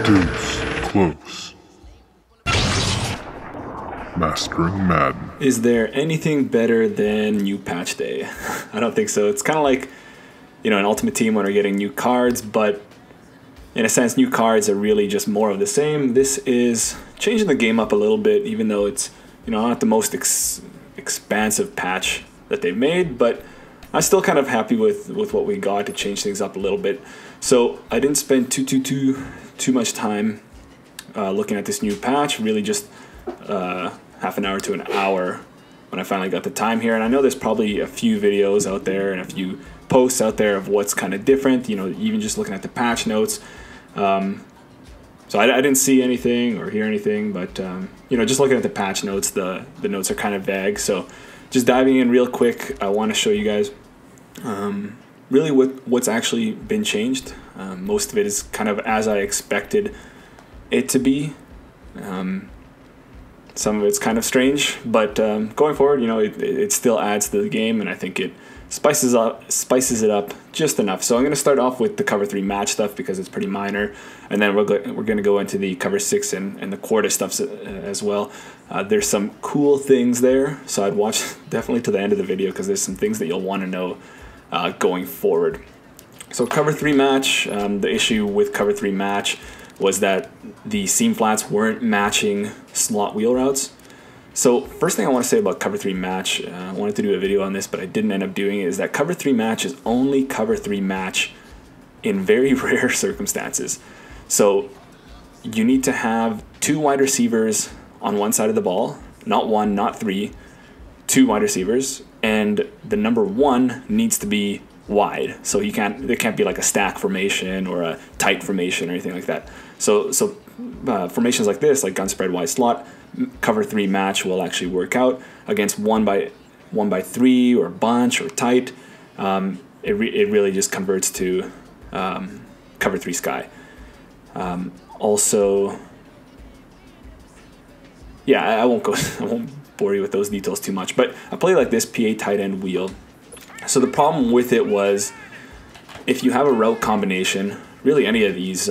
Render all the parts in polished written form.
Deuce close. Mastering Madden. Is there anything better than new patch day? I don't think so. It's kind of like, you know, an Ultimate Team when we're getting new cards, but in a sense, new cards are really just more of the same. This is changing the game up a little bit, even though it's, you know, not the most expansive patch that they've made, but I'm still kind of happy with what we got to change things up a little bit. So I didn't spend too much time looking at this new patch, really just half an hour to an hour when I finally got the time here. And I know there's probably a few videos out there and a few posts out there of what's kind of different, you know, even just looking at the patch notes. So I didn't see anything or hear anything, but you know, just looking at the patch notes, the notes are kind of vague. So just diving in real quick, I want to show you guys really what's actually been changed. Most of it is kind of as I expected it to be. Some of it's kind of strange, but going forward, you know, it still adds to the game, and I think it spices it up just enough. So I'm going to start off with the cover 3 match stuff because it's pretty minor, and then we're going to go into the cover 6 and the quarter stuff as well. There's some cool things there, so I'd watch definitely to the end of the video because there's some things that you'll want to know going forward. So cover 3 match, the issue with cover 3 match was that the seam flats weren't matching slot wheel routes. So first thing I want to say about cover 3 match, I wanted to do a video on this, but I didn't end up doing it, is that cover 3 match is only cover 3 match in very rare circumstances. So you need to have 2 wide receivers on one side of the ball, not 1, not 3, 2 wide receivers, and the number 1 needs to be wide. So there can't be like a stack formation or a tight formation or anything like that. So formations like this, like gun spread wide slot, cover 3 match will actually work out. Against 1 by 3 or bunch or tight, it really just converts to cover 3 sky. Also, yeah, I won't bore you with those details too much, but I play like this PA tight end wheel. So the problem with it was, if you have a route combination, really any of these,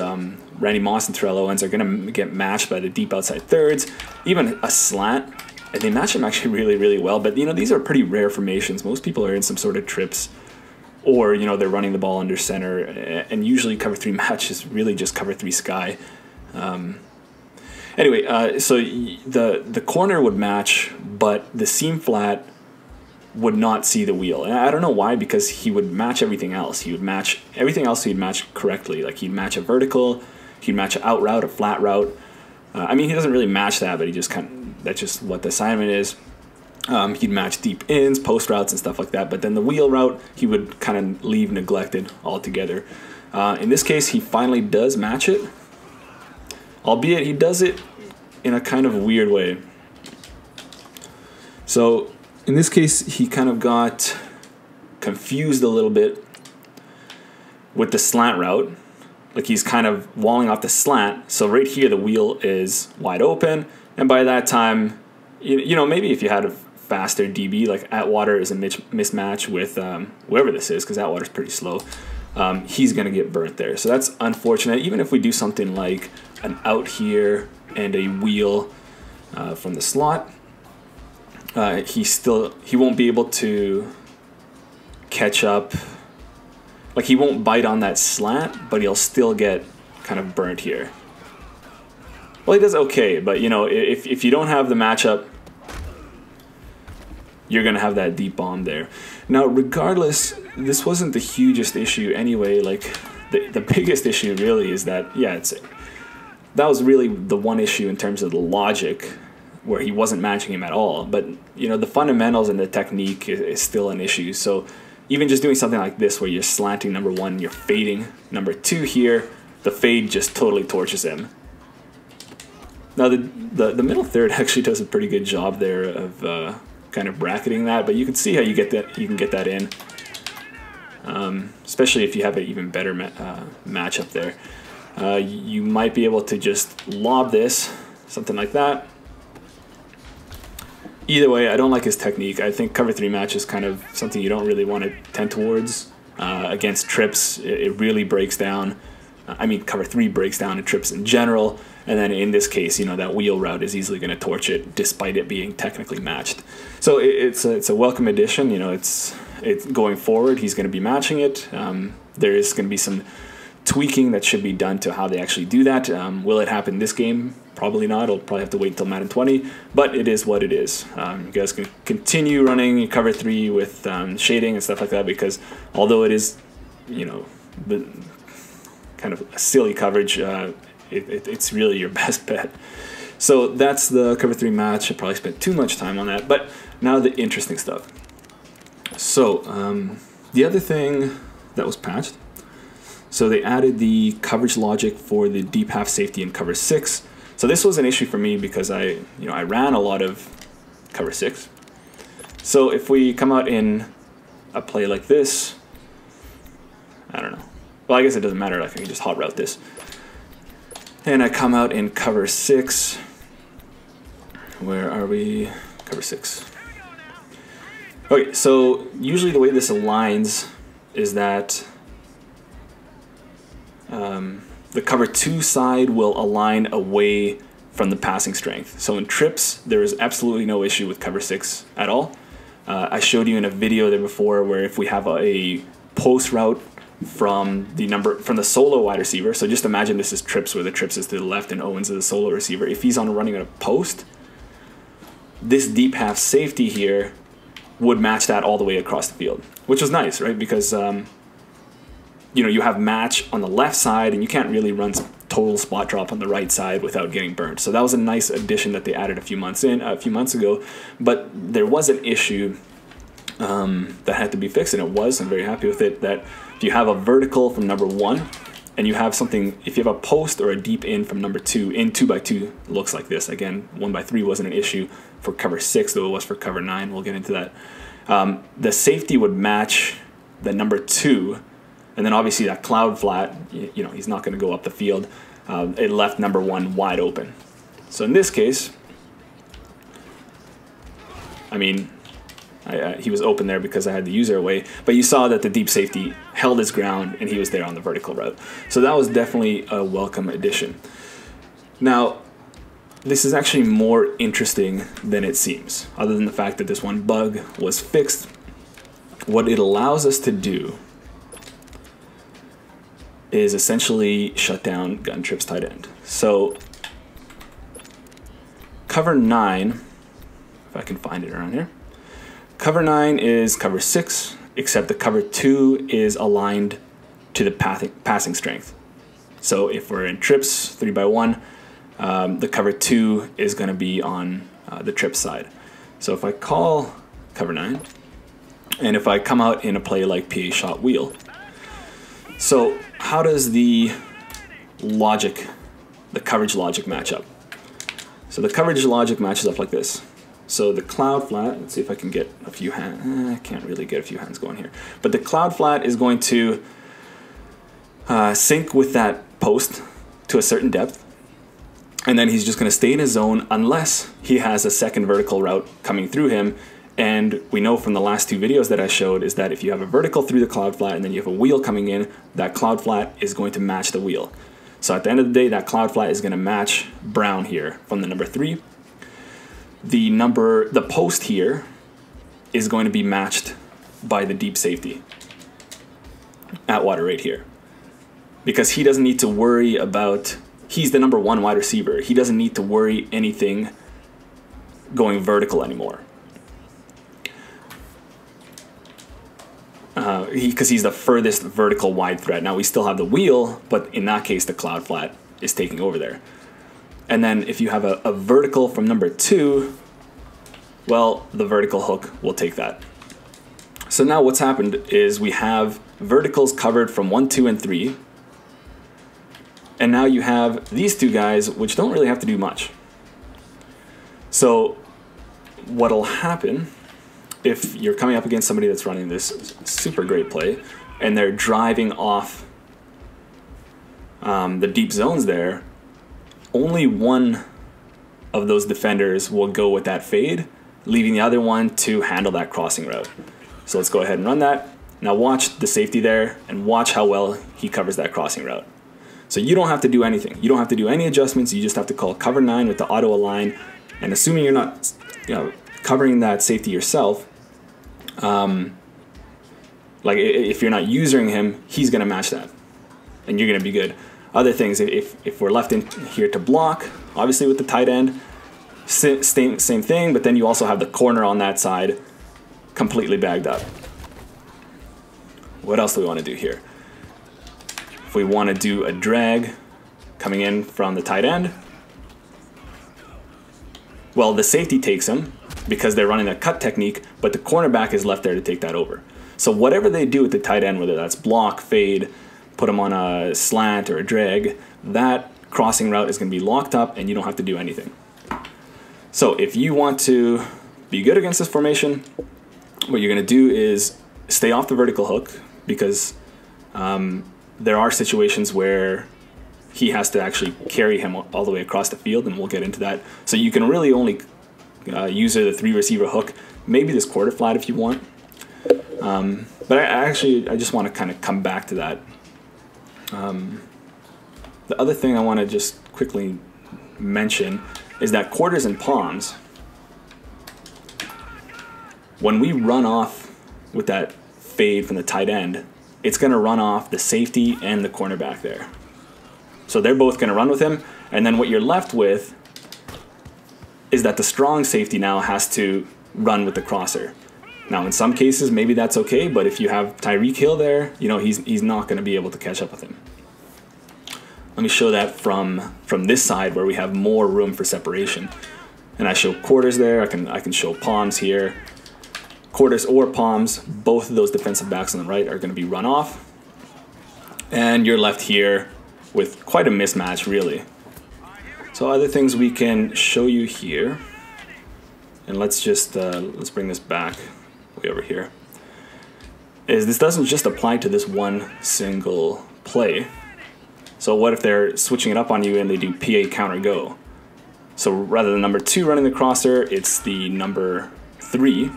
Randy Moss and Terrell Owens are going to get matched by the deep outside thirds, even a slant, and they match them actually really, really well. But, you know, these are pretty rare formations. Most people are in some sort of trips, or, you know, they're running the ball under center, and usually cover 3 match is really just cover 3 sky. Anyway, so the corner would match, but the seam flat would not see the wheel. And I don't know why, because he would match everything else. He would match everything else, he'd match correctly. Like he'd match a vertical, he'd match an out route, a flat route. I mean, he doesn't really match that, but he just that's just what the assignment is. He'd match deep ins, post routes and stuff like that, but then the wheel route, he would kind of leave neglected altogether. In this case, he finally does match it, albeit he does it in a kind of weird way. So in this case, he kind of got confused a little bit with the slant route. Like he's kind of walling off the slant. So right here, the wheel is wide open. And by that time, you know, maybe if you had a faster DB, like Atwater is a mismatch with whoever this is, because Atwater's pretty slow, he's going to get burnt there. So that's unfortunate. Even if we do something like an out here and a wheel from the slot, he won't be able to catch up. Like he won't bite on that slant, but he'll still get kind of burnt here. Well, he does okay, but you know, if you don't have the matchup, you're gonna have that deep bomb there. Now, regardless, this wasn't the hugest issue anyway. Like the biggest issue really is that, yeah, that was really the one issue in terms of the logic, where he wasn't matching him at all. But, you know, the fundamentals and the technique is still an issue. So even just doing something like this, where you're slanting number 1, you're fading number 2 here, the fade just totally torches him. Now the middle third actually does a pretty good job there of kind of bracketing that, but you can see how you can get that in, especially if you have an even better matchup there. You might be able to just lob this, something like that. Either way, I don't like his technique. I think cover 3 match is kind of something you don't really want to tend towards. Against trips, it really breaks down I mean, cover 3 breaks down and trips in general. And then in this case, you know, that wheel route is easily going to torch it despite it being technically matched. So it's a welcome addition. You know, it's going forward, he's going to be matching it. There is going to be some tweaking that should be done to how they actually do that. Will it happen this game? Probably not. I'll probably have to wait until Madden 20, but it is what it is. You guys can continue running cover 3 with shading and stuff like that, because although it is, you know, kind of a silly coverage, it's really your best bet. So that's the cover 3 match. I probably spent too much time on that, but now the interesting stuff. So the other thing that was patched, so they added the coverage logic for the deep half safety in cover 6. So this was an issue for me because I ran a lot of cover 6. So if we come out in a play like this, I don't know. Well, I guess it doesn't matter. Like I can just hot route this. And I come out in cover 6. Where are we? Cover 6. Okay, so usually the way this aligns is that the cover 2 side will align away from the passing strength. So in trips, there is absolutely no issue with cover 6 at all. I showed you in a video there before where if we have a post route from the solo wide receiver, so just imagine this is trips where the trips is to the left and Owens is the solo receiver. If he's running on a post, this deep half safety here would match that all the way across the field, which was nice, right? Because you know, you have match on the left side and you can't really run total spot drop on the right side without getting burned. So that was a nice addition that they added a few months ago, but there was an issue that had to be fixed, and it was. I'm very happy with it. That if you have a vertical from number 1 and you have something, if you have a post or a deep in from number 2, in 2x2 looks like this. Again, 1x3 wasn't an issue for cover 6, though it was for cover 9. We'll get into that. The safety would match the number 2, and then obviously that cloud flat, you know, he's not going to go up the field. It left number 1 wide open. So in this case, I mean, he was open there because I had the user away, but you saw that the deep safety held his ground and he was there on the vertical route. So that was definitely a welcome addition. Now, this is actually more interesting than it seems, other than the fact that this one bug was fixed. What it allows us to do is essentially shut down gun trips tight end. So cover 9, if I can find it around here, cover 9 is cover 6, except the cover 2 is aligned to the passing strength. So if we're in trips 3x1, the cover 2 is going to be on the trip side. So if I call cover 9, and if I come out in a play like PA shot wheel, so how does the coverage logic match up? So the coverage logic matches up like this. So the cloud flat, let's see if I can get a few hands. I can't really get a few hands going here. But the cloud flat is going to sync with that post to a certain depth. And then he's just going to stay in his zone unless he has a second vertical route coming through him. And we know from the last 2 videos that I showed is that if you have a vertical through the cloud flat and then you have a wheel coming in, that cloud flat is going to match the wheel. So at the end of the day, that cloud flat is going to match Brown here from the number 3. The post here is going to be matched by the deep safety at water right here. Because he doesn't need to worry about, he's the number 1 wide receiver. He doesn't need to worry anything going vertical anymore. Because he's the furthest vertical wide threat. Now we still have the wheel, but in that case the cloud flat is taking over there. And then if you have a vertical from number 2, well, the vertical hook will take that. So now what's happened is we have verticals covered from 1, 2, and 3. And now you have these 2 guys, which don't really have to do much. So what'll happen if you're coming up against somebody that's running this super great play and they're driving off the deep zones there, only one of those defenders will go with that fade, leaving the other one to handle that crossing route. So let's go ahead and run that. Now watch the safety there and watch how well he covers that crossing route. So you don't have to do anything. You don't have to do any adjustments. You just have to call cover 9 with the auto align. And assuming you're not, covering that safety yourself, like if you're not using him, he's going to match that, and you're going to be good. Other things, if we're left in here to block, obviously with the tight end, same thing, but then you also have the corner on that side completely bagged up. What else do we want to do here? If we want to do a drag coming in from the tight end, well, the safety takes him because they're running a cut technique, but the cornerback is left there to take that over. So whatever they do with the tight end, whether that's block, fade, put him on a slant or a drag, that crossing route is going to be locked up and you don't have to do anything. So if you want to be good against this formation, what you're going to do is stay off the vertical hook, because there are situations where he has to actually carry him all the way across the field, and we'll get into that. So you can really only use the 3 receiver hook, maybe this quarter flat if you want. But I just want to kind of come back to that. The other thing I want to just quickly mention is that quarters and palms, when we run off with that fade from the tight end, it's going to run off the safety and the cornerback there. So they're both going to run with him, and then what you're left with is that the strong safety now has to run with the crosser. Now in some cases maybe that's okay, but if you have Tyreek Hill there, he's not going to be able to catch up with him. Let me show that from this side where we have more room for separation. And I show quarters there, I can show palms here. Quarters or palms, both of those defensive backs on the right are going to be run off. And you're left here with quite a mismatch, really. So other things we can show you here, and let's just let's bring this back way over here, is this doesn't just apply to this one single play. So what if they're switching it up on you and they do PA counter go? So rather than number 2 running the crosser, it's the number 3.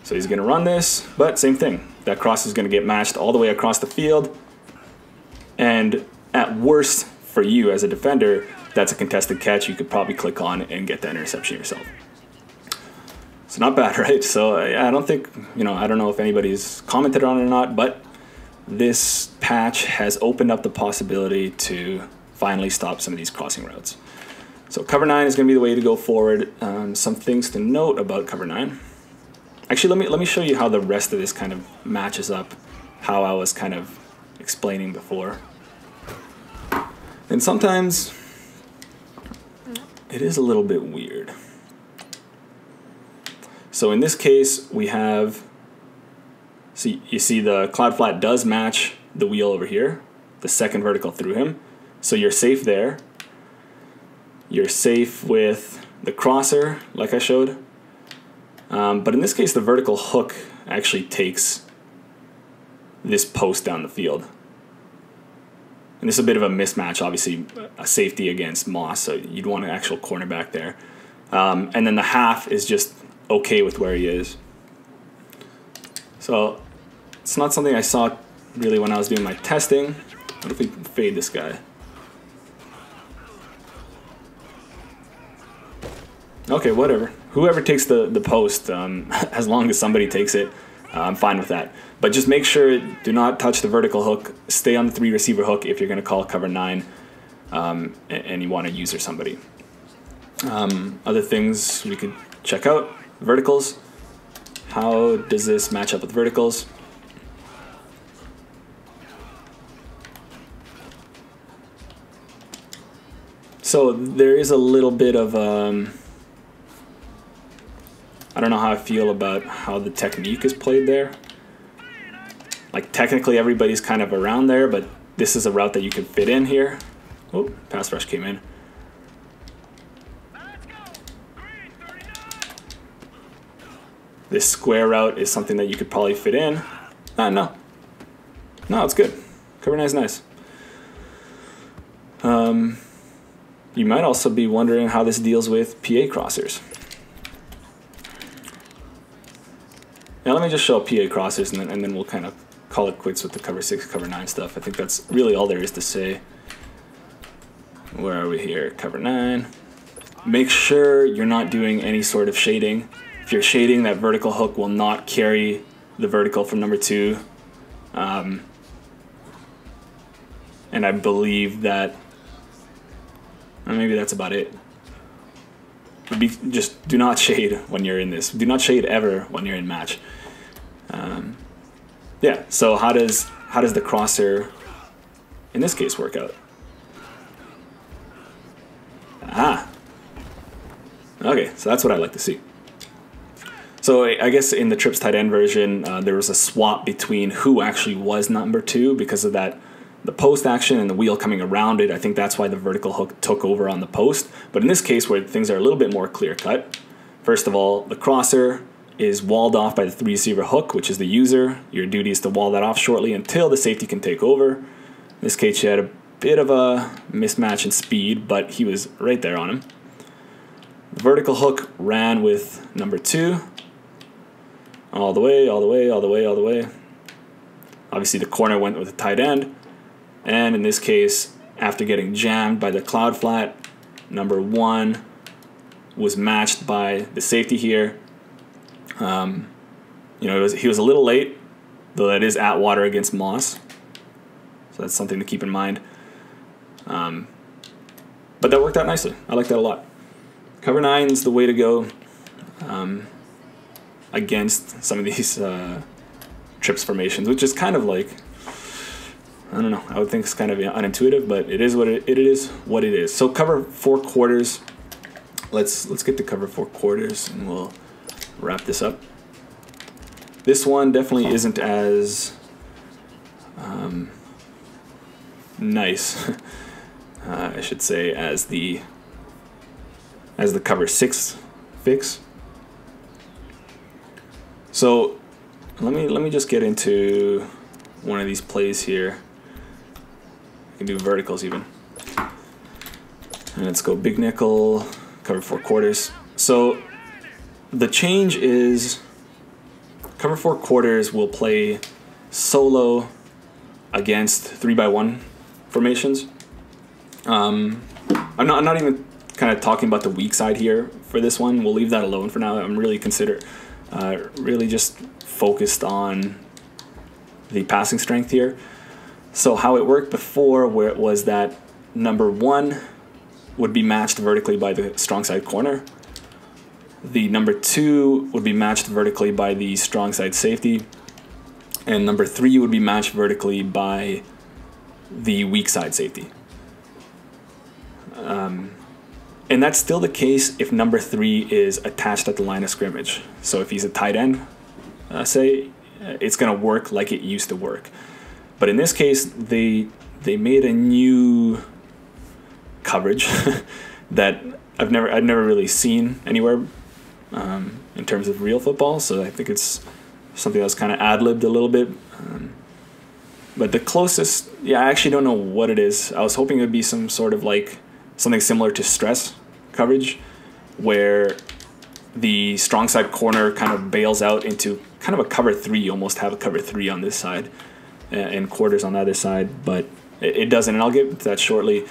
So he's going to run this, but same thing. That cross is going to get matched all the way across the field. And at worst for you as a defender, that's a contested catch you could probably click on and get that interception yourself. So not bad, right? So I don't think, I don't know if anybody's commented on it or not, but this patch has opened up the possibility to finally stop some of these crossing routes. So cover 9 is going to be the way to go forward. Some things to note about cover 9. Actually, let me show you how the rest of this kind of matches up, how I was kind of explaining before. And sometimes it is a little bit weird. So in this case, we have, you see the cloud flat does match the wheel over here, the second vertical through him. So you're safe there. You're safe with the crosser, like I showed. But in this case, the vertical hook actually takes this post down the field. And this is a bit of a mismatch, obviously, a safety against Moss, so you'd want an actual cornerback there. And then the half is just okay with where he is. So it's not something I saw really when I was doing my testing. What if we fade this guy? Okay, whatever. Whoever takes the post, as long as somebody takes it, I'm fine with that. But just make sure, do not touch the vertical hook. Stay on the 3 receiver hook if you're going to call cover 9 and you want to user somebody. Other things we could check out. Verticals. How does this match up with verticals? So there is a little bit of... I don't know how I feel about how the technique is played there. Like technically everybody's kind of around there, but this is a route that you can fit in here. Oh, pass rush came in. This square route is something that you could probably fit in. No, it's good. Cover 9 is nice. You might also be wondering how this deals with PA crossers. Now let me just show PA crossers and then we'll kind of call it quits with the cover 6, cover 9 stuff. I think that's really all there is to say. Where are we here? Cover 9. Make sure you're not doing any sort of shading. If you're shading, that vertical hook will not carry the vertical from number 2. And I believe that maybe that's about it. Just do not shade when you're in this. Do not shade ever when you're in match. Yeah, so how does the crosshair in this case work out? Ah, okay, so that's what I like to see. So I guess in the trips tight end version, there was a swap between who actually was number 2 because of that, the post action and the wheel coming around it. I think that's why the vertical hook took over on the post. But in this case, where things are a little bit more clear cut, first of all, the crosser is walled off by the 3 receiver hook, which is the user. Your duty is to wall that off shortly until the safety can take over. In this case, you had a bit of a mismatch in speed, but he was right there on him. The vertical hook ran with number 2 all the way, all the way, all the way, all the way. Obviously, the corner went with the tight end. And in this case, after getting jammed by the cloud flat, number 1 was matched by the safety here. You know, he was a little late, though that is at water against Moss. So that's something to keep in mind. But that worked out nicely. I like that a lot. Cover 9 is the way to go against some of these trips formations, which is kind of like, I don't know, I would think it's kind of unintuitive, but it is what it is. So cover 4 quarters. Let's get to cover 4 quarters and we'll wrap this up. This one definitely isn't as nice, I should say, as the cover 6 fix. So let me just get into one of these plays here. I can do verticals even. And let's go big nickel, cover 4 quarters. So the change is cover 4 quarters will play solo against 3x1 formations. I'm not even kind of talking about the weak side here for this one. We'll leave that alone for now. I'm really really just focused on the passing strength here. So how it worked before, where it was that number 1 would be matched vertically by the strong side corner. The number 2 would be matched vertically by the strong side safety. And number 3 would be matched vertically by the weak side safety. And that's still the case if number 3 is attached at the line of scrimmage. So if he's a tight end, say, it's going to work like it used to work. But in this case, they made a new coverage that I'd never really seen anywhere in terms of real football. So I think it's something that was kind of ad-libbed a little bit. But the closest, yeah, I actually don't know what it is. I was hoping it would be some sort of like something similar to stress coverage, where the strong side corner kind of bails out into kind of a cover 3. You almost have a cover 3 on this side and quarters on the other side, but it doesn't, and I'll get to that shortly.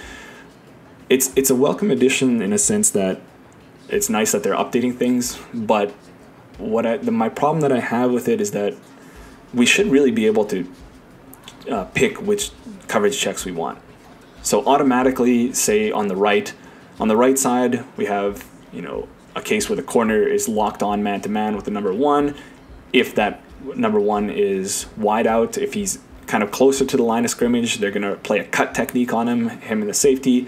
It's a welcome addition in a sense that it's nice that they're updating things, but my problem that I have with it is that we should really be able to pick which coverage checks we want. So automatically, say on the right side, we have, you know, a case where the corner is locked on man-to-man with the number 1. If that number 1 is wide out, if he's kind of closer to the line of scrimmage, they're going to play a cut technique on him and the safety.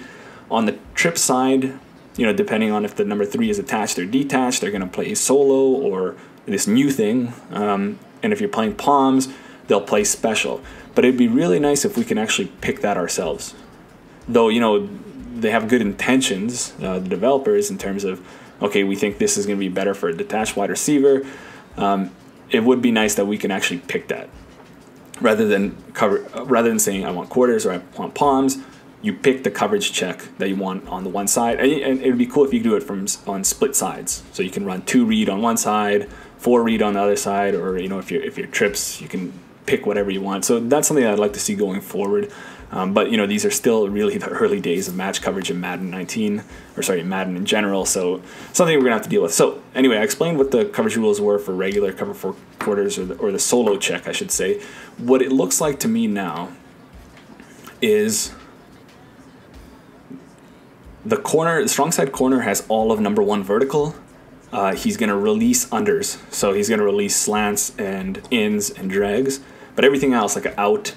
On the trip side, you know, depending on if the number 3 is attached or detached, they're going to play solo or this new thing. And if you're playing palms, they'll play special. But it'd be really nice if we can actually pick that ourselves. Though, you know, they have good intentions, the developers, in terms of, okay, we think this is going to be better for a detached wide receiver. It would be nice that we can actually pick that. Rather than saying I want quarters or I want palms, you pick the coverage check that you want on the one side. And it would be cool if you could do it on split sides. So you can run 2 read on one side, 4 read on the other side, or, you know, if your trips, you can pick whatever you want. So that's something I'd like to see going forward. But, you know, these are still really the early days of match coverage in Madden 19, or sorry, Madden in general, so something we're going to have to deal with. So, anyway, I explained what the coverage rules were for regular cover 4 quarters, or the solo check, I should say. What it looks like to me now is the corner, the strong side corner has all of number 1 vertical. He's going to release unders, so he's going to release slants and ins and drags, but everything else, like an out,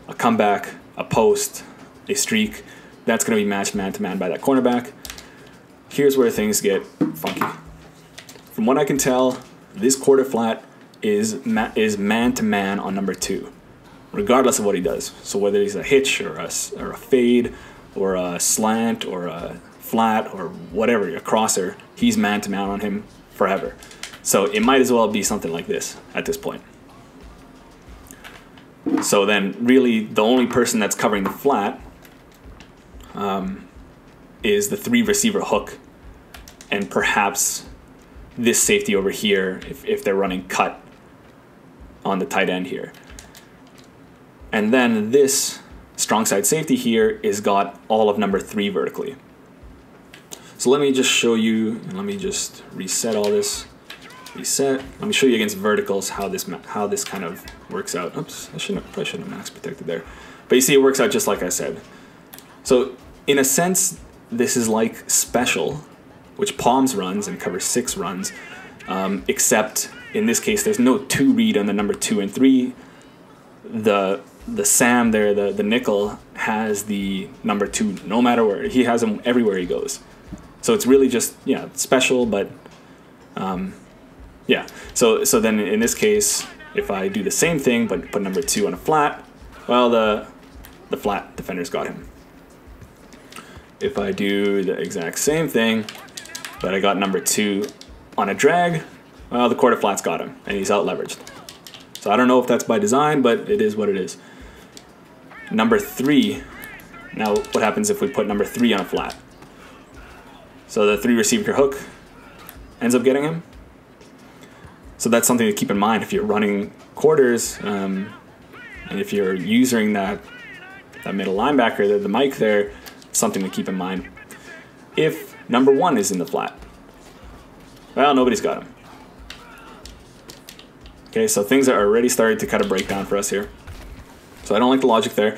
a comeback, a post, a streak, that's going to be matched man-to-man by that cornerback. Here's where things get funky. From what I can tell, this quarter flat is man-to-man on number 2, regardless of what he does. So whether he's a hitch or a fade or a slant or a flat or whatever, a crosser, he's man-to-man on him forever. So it might as well be something like this at this point. So then really the only person that's covering the flat is the 3 receiver hook, and perhaps this safety over here if they're running cut on the tight end here. And then this strong side safety here is got all of number 3 vertically. So let me just show you, and let me just reset all this. Reset. Let me show you against verticals how this kind of works out. Oops, I probably shouldn't have max protected there. But you see, it works out just like I said. So in a sense, this is like special, which Palms runs and cover 6 runs, except in this case, there's no 2 read on the number 2 and 3. The Sam there, the nickel, has the number 2 no matter where. He has him everywhere he goes. So it's really just, yeah, special, but yeah. So then in this case, if I do the same thing but put number 2 on a flat, well, the flat defender's got him. If I do the exact same thing, but I got number 2 on a drag, well, the quarter flat's got him, and he's out leveraged. So I don't know if that's by design, but it is what it is. Number 3, now what happens if we put number 3 on a flat? So the 3 receiver hook ends up getting him. So that's something to keep in mind if you're running quarters, and if you're using that middle linebacker, the mic there, something to keep in mind. If number 1 is in the flat, well, nobody's got him. Okay, so things are already starting to kind of break down for us here. So I don't like the logic there.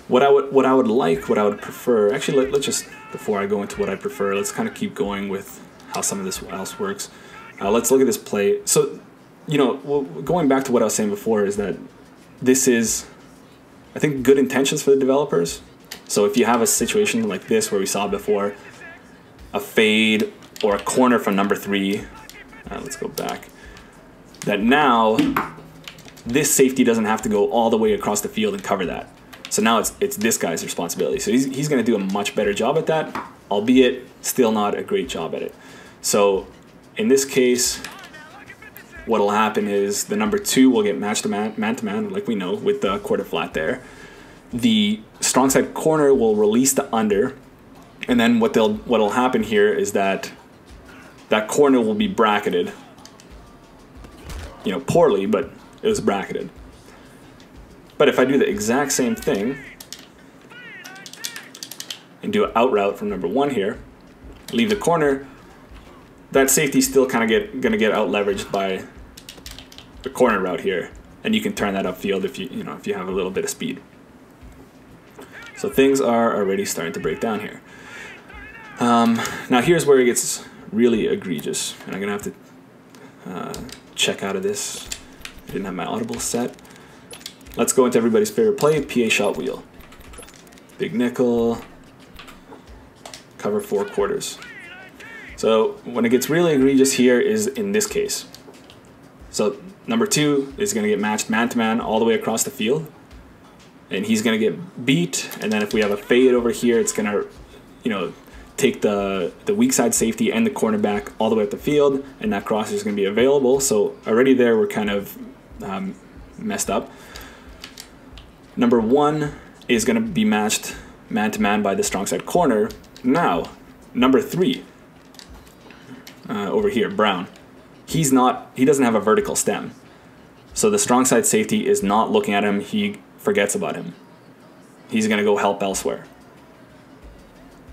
What I would prefer, actually let's just, before I go into what I prefer, let's kind of keep going with how some of this else works. Let's look at this play. So, you know, going back to what I was saying before is that this is, I think, good intentions for the developers. So if you have a situation like this where we saw before, a fade or a corner from number 3, let's go back, that now this safety doesn't have to go all the way across the field and cover that. So now it's this guy's responsibility. So he's going to do a much better job at that, albeit still not a great job at it. So in this case, what will happen is the number 2 will get matched to man-to-man, like we know, with the quarter flat there. The strong side corner will release the under, and then what'll happen here is that corner will be bracketed. You know, poorly, but it was bracketed. But if I do the exact same thing and do an out route from number 1 here, leave the corner, that safety's still kind of gonna get out leveraged by the corner route here, and you can turn that upfield if you have a little bit of speed. So things are already starting to break down here. Now here's where it gets really egregious, and I'm gonna have to check out of this. I didn't have my audible set. Let's go into everybody's favorite play, PA shot wheel. Big nickel, cover 4 quarters. So when it gets really egregious here is in this case. So number 2 is going to get matched man-to-man all the way across the field, and he's going to get beat. And then if we have a fade over here, it's going to, you know, take the weak side safety and the cornerback all the way up the field, and that cross is going to be available. So already there we're kind of messed up. Number 1 is going to be matched man-to-man by the strong side corner. Now, number 3, over here, Brown, he doesn't have a vertical stem. So the strong side safety is not looking at him. He forgets about him. He's going to go help elsewhere.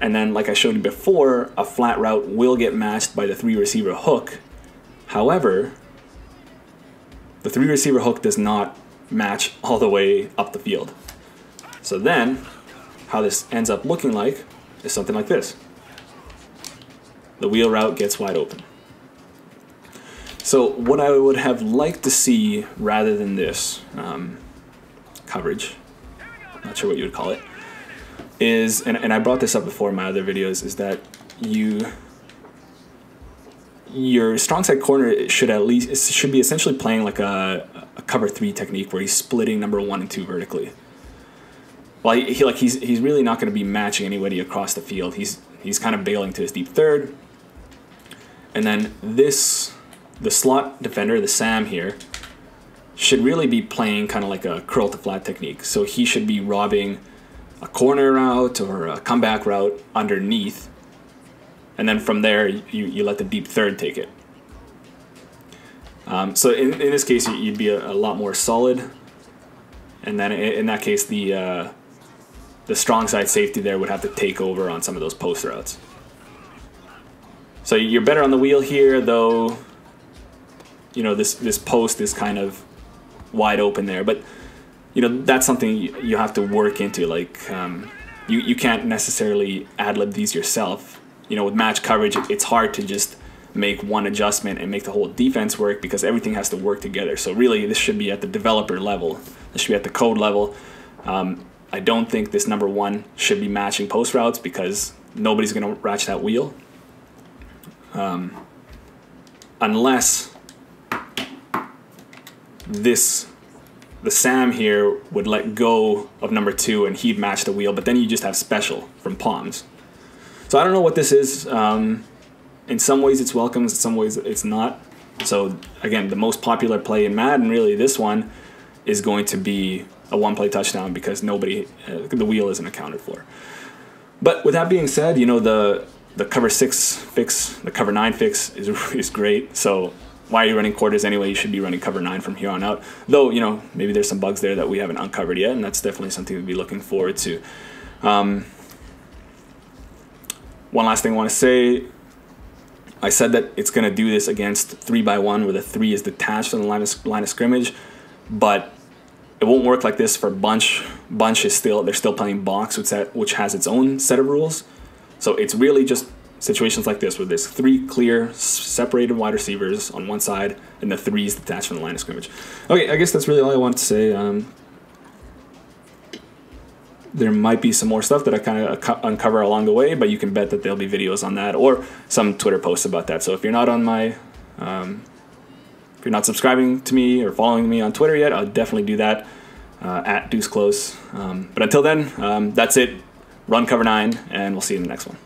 And then, like I showed you before, a flat route will get matched by the 3-receiver hook. However, the 3-receiver hook does not match all the way up the field. So then, how this ends up looking like is something like this. The wheel route gets wide open. So what I would have liked to see rather than this coverage, not sure what you would call it, is, and I brought this up before in my other videos, is that your strong side corner should be essentially playing like a cover 3 technique where he's splitting number 1 and 2 vertically. Well, he's really not going to be matching anybody across the field. He's kind of bailing to his deep third, and then the slot defender, the Sam here, should really be playing kind of like a curl to flat technique. So he should be robbing a corner route or a comeback route underneath, and then from there you let the deep third take it. So in this case you'd be a lot more solid, and then in that case the strong side safety there would have to take over on some of those post routes. So you're better on the wheel here, though. You know, this post is kind of wide open there, but you know, that's something you have to work into. Like you can't necessarily ad-lib these yourself. You know, with match coverage, it's hard to just make one adjustment and make the whole defense work, because everything has to work together. So really, this should be at the developer level. This should be at the code level. I don't think this number 1 should be matching post routes, because nobody's going to ratchet that wheel. Unless the Sam here would let go of number 2 and he'd match the wheel, but then you just have special from palms. So I don't know what this is. In some ways it's welcome, in some ways it's not. So again, the most popular play in Madden, really, this one, is going to be a 1-play touchdown, because nobody, the wheel isn't accounted for. But with that being said, you know, the cover 6 fix, the cover 9 fix is great. So why are you running quarters anyway? You should be running cover 9 from here on out. Though, you know, maybe there's some bugs there that we haven't uncovered yet, and that's definitely something to be looking forward to. One last thing I want to say. I said that it's going to do this against 3x1, where the 3 is detached from the line of scrimmage, but it won't work like this for bunch. Bunch is they're still playing box, which has its own set of rules. So it's really just situations like this, where there's 3 clear, separated wide receivers on one side, and the 3 is detached from the line of scrimmage. Okay, I guess that's really all I wanted to say. There might be some more stuff that I kind of uncover along the way, but you can bet that there'll be videos on that, or some Twitter posts about that. So if you're not on my, if you're not subscribing to me or following me on Twitter yet, I'll definitely do that, at Deuce Close. But until then, that's it. Run cover 9, and we'll see you in the next one.